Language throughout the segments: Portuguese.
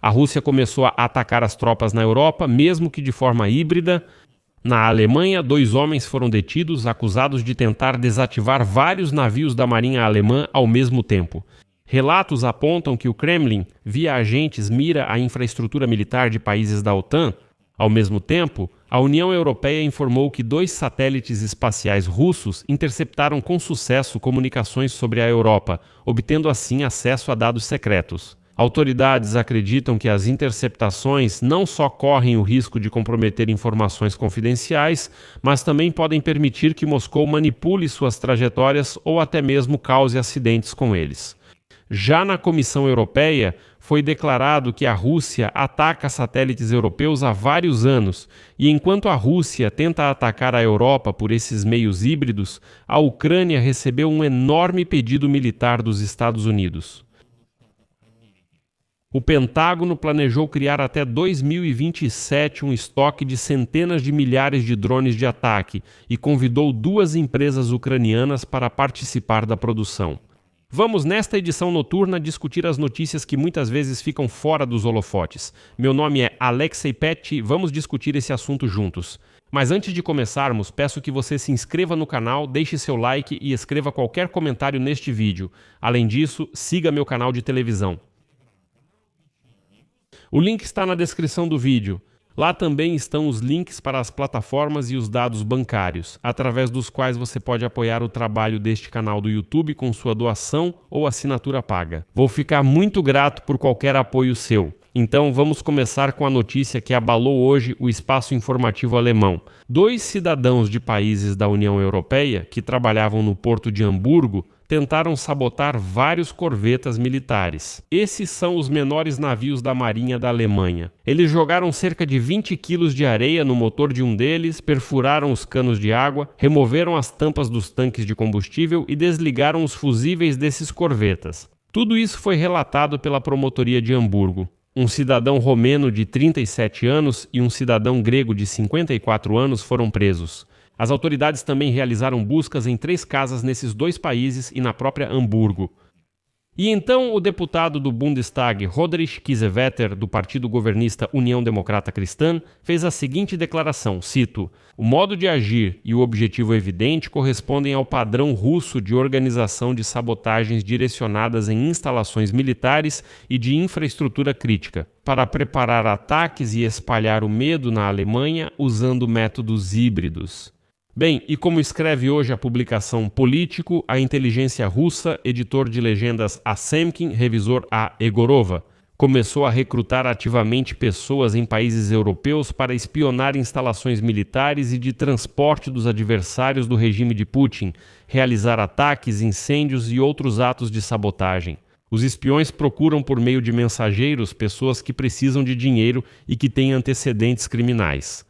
A Rússia começou a atacar as tropas na Europa, mesmo que de forma híbrida. Na Alemanha, 2 homens foram detidos, acusados de tentar desativar vários navios da marinha alemã ao mesmo tempo. Relatos apontam que o Kremlin, via agentes, mira a infraestrutura militar de países da OTAN. Ao mesmo tempo, a União Europeia informou que 2 satélites espaciais russos interceptaram com sucesso comunicações sobre a Europa, obtendo assim acesso a dados secretos. Autoridades acreditam que as interceptações não só correm o risco de comprometer informações confidenciais, mas também podem permitir que Moscou manipule suas trajetórias ou até mesmo cause acidentes com eles. Já na Comissão Europeia, foi declarado que a Rússia ataca satélites europeus há vários anos, e enquanto a Rússia tenta atacar a Europa por esses meios híbridos, a Ucrânia recebeu um enorme pedido militar dos Estados Unidos. O Pentágono planejou criar até 2027 um estoque de centenas de milhares de drones de ataque e convidou 2 empresas ucranianas para participar da produção. Vamos, nesta edição noturna, discutir as notícias que muitas vezes ficam fora dos holofotes. Meu nome é Alexei Pet, vamos discutir esse assunto juntos. Mas antes de começarmos, peço que você se inscreva no canal, deixe seu like e escreva qualquer comentário neste vídeo. Além disso, siga meu canal de televisão. O link está na descrição do vídeo. Lá também estão os links para as plataformas e os dados bancários, através dos quais você pode apoiar o trabalho deste canal do YouTube com sua doação ou assinatura paga. Vou ficar muito grato por qualquer apoio seu. Então vamos começar com a notícia que abalou hoje o espaço informativo alemão. 2 cidadãos de países da União Europeia que trabalhavam no porto de Hamburgo tentaram sabotar vários corvetas militares. Esses são os menores navios da Marinha da Alemanha. Eles jogaram cerca de 20 quilos de areia no motor de um deles, perfuraram os canos de água, removeram as tampas dos tanques de combustível e desligaram os fusíveis desses corvetas. Tudo isso foi relatado pela promotoria de Hamburgo. Um cidadão romeno de 37 anos e um cidadão grego de 54 anos foram presos. As autoridades também realizaram buscas em 3 casas nesses 2 países e na própria Hamburgo. E então o deputado do Bundestag, Roderich Kiesewetter, do partido governista União Democrata Cristã, fez a seguinte declaração, cito: "O modo de agir e o objetivo evidente correspondem ao padrão russo de organização de sabotagens direcionadas em instalações militares e de infraestrutura crítica, para preparar ataques e espalhar o medo na Alemanha usando métodos híbridos." Bem, e como escreve hoje a publicação Político, a inteligência russa, editor de legendas A. Semkin, revisor A. Egorova, começou a recrutar ativamente pessoas em países europeus para espionar instalações militares e de transporte dos adversários do regime de Putin, realizar ataques, incêndios e outros atos de sabotagem. Os espiões procuram por meio de mensageiros pessoas que precisam de dinheiro e que têm antecedentes criminais.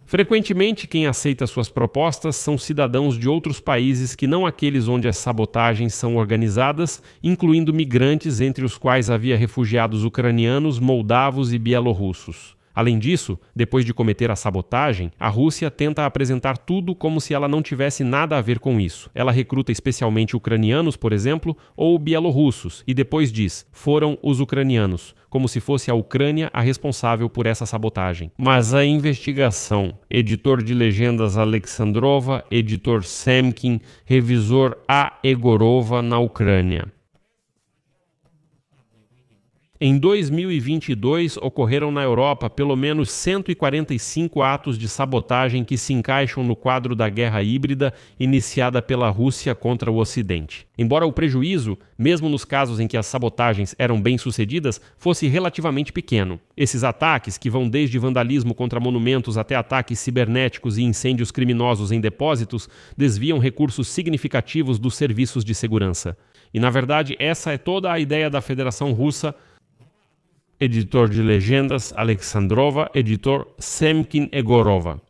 Frequentemente, quem aceita suas propostas são cidadãos de outros países que não aqueles onde as sabotagens são organizadas, incluindo migrantes, entre os quais havia refugiados ucranianos, moldavos e bielorrussos. Além disso, depois de cometer a sabotagem, a Rússia tenta apresentar tudo como se ela não tivesse nada a ver com isso. Ela recruta especialmente ucranianos, por exemplo, ou bielorrussos, e depois diz, foram os ucranianos, como se fosse a Ucrânia a responsável por essa sabotagem. Mas a investigação, editor de legendas Alexandrova, editor Semkin, revisor A. Egorova na Ucrânia. Em 2022, ocorreram na Europa pelo menos 145 atos de sabotagem que se encaixam no quadro da guerra híbrida iniciada pela Rússia contra o Ocidente. Embora o prejuízo, mesmo nos casos em que as sabotagens eram bem-sucedidas, fosse relativamente pequeno. Esses ataques, que vão desde vandalismo contra monumentos até ataques cibernéticos e incêndios criminosos em depósitos, desviam recursos significativos dos serviços de segurança. E, na verdade, essa é toda a ideia da Federação Russa. Editor de legendas Alexandrova, editor Semkin Egorova.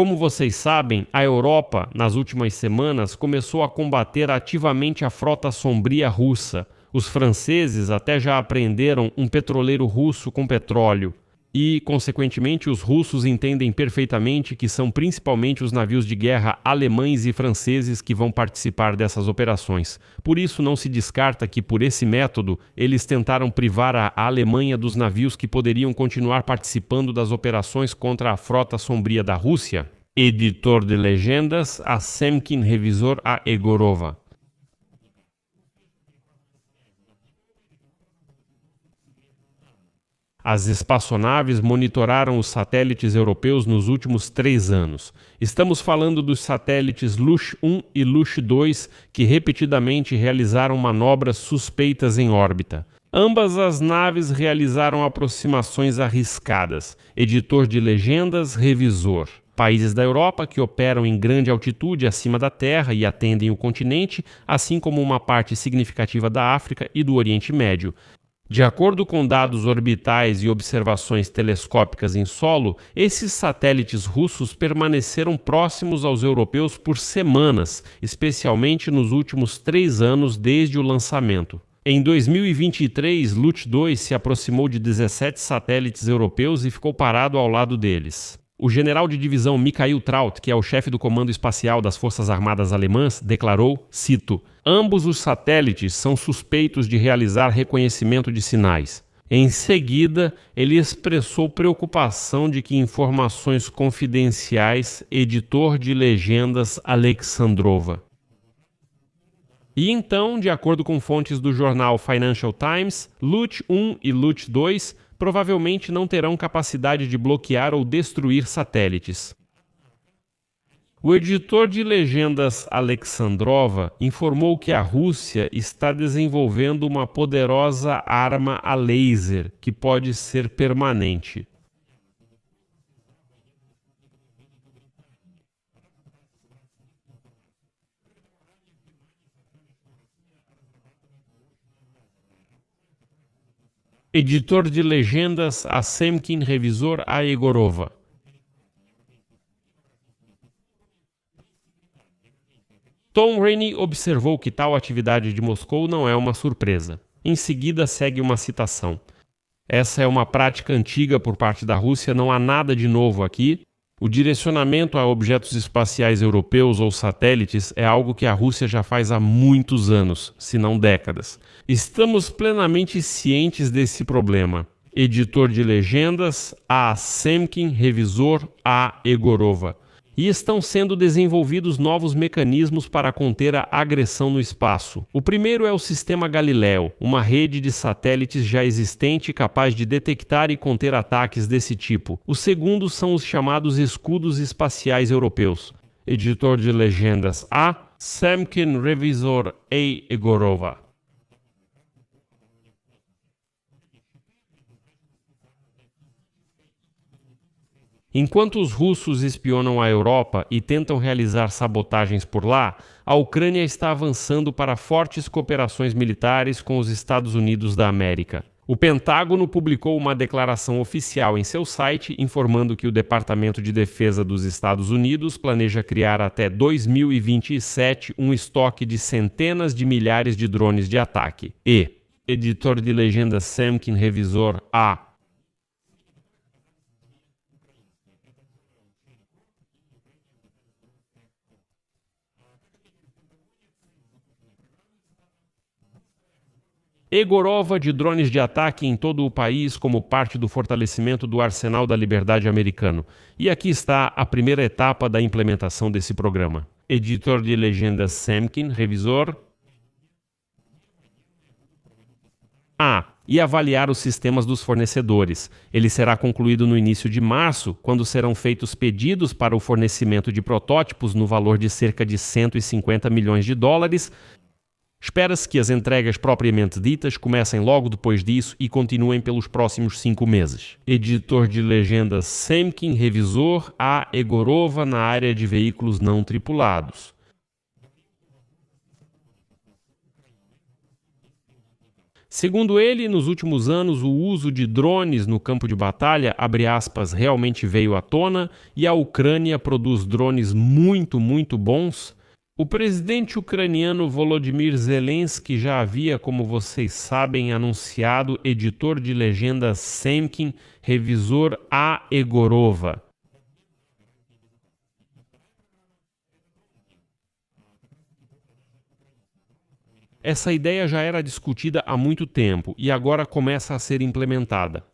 Como vocês sabem, a Europa, nas últimas semanas, começou a combater ativamente a frota sombria russa. Os franceses até já apreenderam um petroleiro russo com petróleo. E, consequentemente, os russos entendem perfeitamente que são principalmente os navios de guerra alemães e franceses que vão participar dessas operações. Por isso, não se descarta que, por esse método, eles tentaram privar a Alemanha dos navios que poderiam continuar participando das operações contra a frota sombria da Rússia. Editor de legendas, a Semkin, revisor a Egorova. As espaçonaves monitoraram os satélites europeus nos últimos 3 anos. Estamos falando dos satélites Lush 1 e Lush 2, que repetidamente realizaram manobras suspeitas em órbita. Ambas as naves realizaram aproximações arriscadas. Editor de legendas, revisor. Países da Europa que operam em grande altitude acima da Terra e atendem o continente, assim como uma parte significativa da África e do Oriente Médio. De acordo com dados orbitais e observações telescópicas em solo, esses satélites russos permaneceram próximos aos europeus por semanas, especialmente nos últimos 3 anos desde o lançamento. Em 2023, Luch 2 se aproximou de 17 satélites europeus e ficou parado ao lado deles. O general de divisão Mikhail Traut, que é o chefe do Comando Espacial das Forças Armadas Alemãs, declarou, cito, ambos os satélites são suspeitos de realizar reconhecimento de sinais. Em seguida, ele expressou preocupação de que informações confidenciais, editor de legendas Alexandrova. E então, de acordo com fontes do jornal Financial Times, Luch 1 e Luch 2 provavelmente não terão capacidade de bloquear ou destruir satélites. O editor de legendas Alexandrova informou que a Rússia está desenvolvendo uma poderosa arma a laser que pode ser permanente. Editor de legendas a Semkin, revisor a Egorova. Tom Rennie observou que tal atividade de Moscou não é uma surpresa. Em seguida segue uma citação. Essa é uma prática antiga por parte da Rússia, não há nada de novo aqui. O direcionamento a objetos espaciais europeus ou satélites é algo que a Rússia já faz há muitos anos, se não décadas. Estamos plenamente cientes desse problema. Editor de legendas, A. Semkin, revisor, A. Egorova. E estão sendo desenvolvidos novos mecanismos para conter a agressão no espaço. O primeiro é o sistema Galileo, uma rede de satélites já existente capaz de detectar e conter ataques desse tipo. O segundo são os chamados escudos espaciais europeus. Editor de legendas A. Semkin, revisor A. Egorova. Enquanto os russos espionam a Europa e tentam realizar sabotagens por lá, a Ucrânia está avançando para fortes cooperações militares com os Estados Unidos da América. O Pentágono publicou uma declaração oficial em seu site informando que o Departamento de Defesa dos Estados Unidos planeja criar até 2027 um estoque de centenas de milhares de drones de ataque. E, editor de legendas Semkin, revisor A. Egorova de drones de ataque em todo o país como parte do fortalecimento do Arsenal da Liberdade americano. E aqui está a primeira etapa da implementação desse programa. Editor de legendas Semkin, revisor. A. E avaliar os sistemas dos fornecedores. Ele será concluído no início de março, quando serão feitos pedidos para o fornecimento de protótipos no valor de cerca de 150 milhões de dólares. Espera-se que as entregas propriamente ditas comecem logo depois disso e continuem pelos próximos 5 meses. Editor de legendas Semkin, revisor A. Egorova na área de veículos não tripulados. Segundo ele, nos últimos anos, o uso de drones no campo de batalha, abre aspas, realmente veio à tona e a Ucrânia produz drones muito bons. O presidente ucraniano Volodymyr Zelensky já havia, como vocês sabem, anunciado editor de legendas Semkin, revisor A. Egorova. Essa ideia já era discutida há muito tempo e agora começa a ser implementada.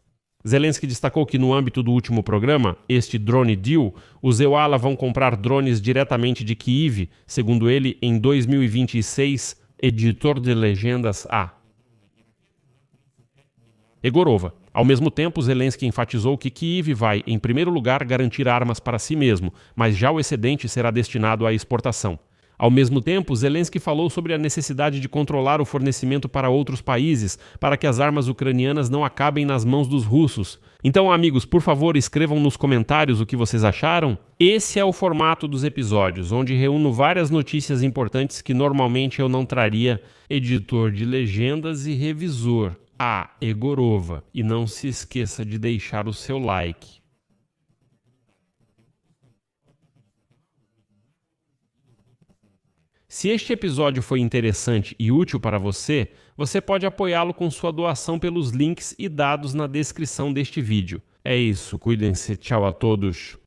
Zelensky destacou que no âmbito do último programa, este Drone Deal, os EUALA vão comprar drones diretamente de Kyiv, segundo ele, em 2026, editor de legendas A. Egorova. Ao mesmo tempo, Zelensky enfatizou que Kyiv vai, em primeiro lugar, garantir armas para si mesmo, mas já o excedente será destinado à exportação. Ao mesmo tempo, Zelensky falou sobre a necessidade de controlar o fornecimento para outros países, para que as armas ucranianas não acabem nas mãos dos russos. Então, amigos, por favor, escrevam nos comentários o que vocês acharam. Esse é o formato dos episódios, onde reúno várias notícias importantes que normalmente eu não traria. Editor de legendas e revisor A. Egorova. E não se esqueça de deixar o seu like. Se este episódio foi interessante e útil para você, você pode apoiá-lo com sua doação pelos links e dados na descrição deste vídeo. É isso, cuidem-se, tchau a todos.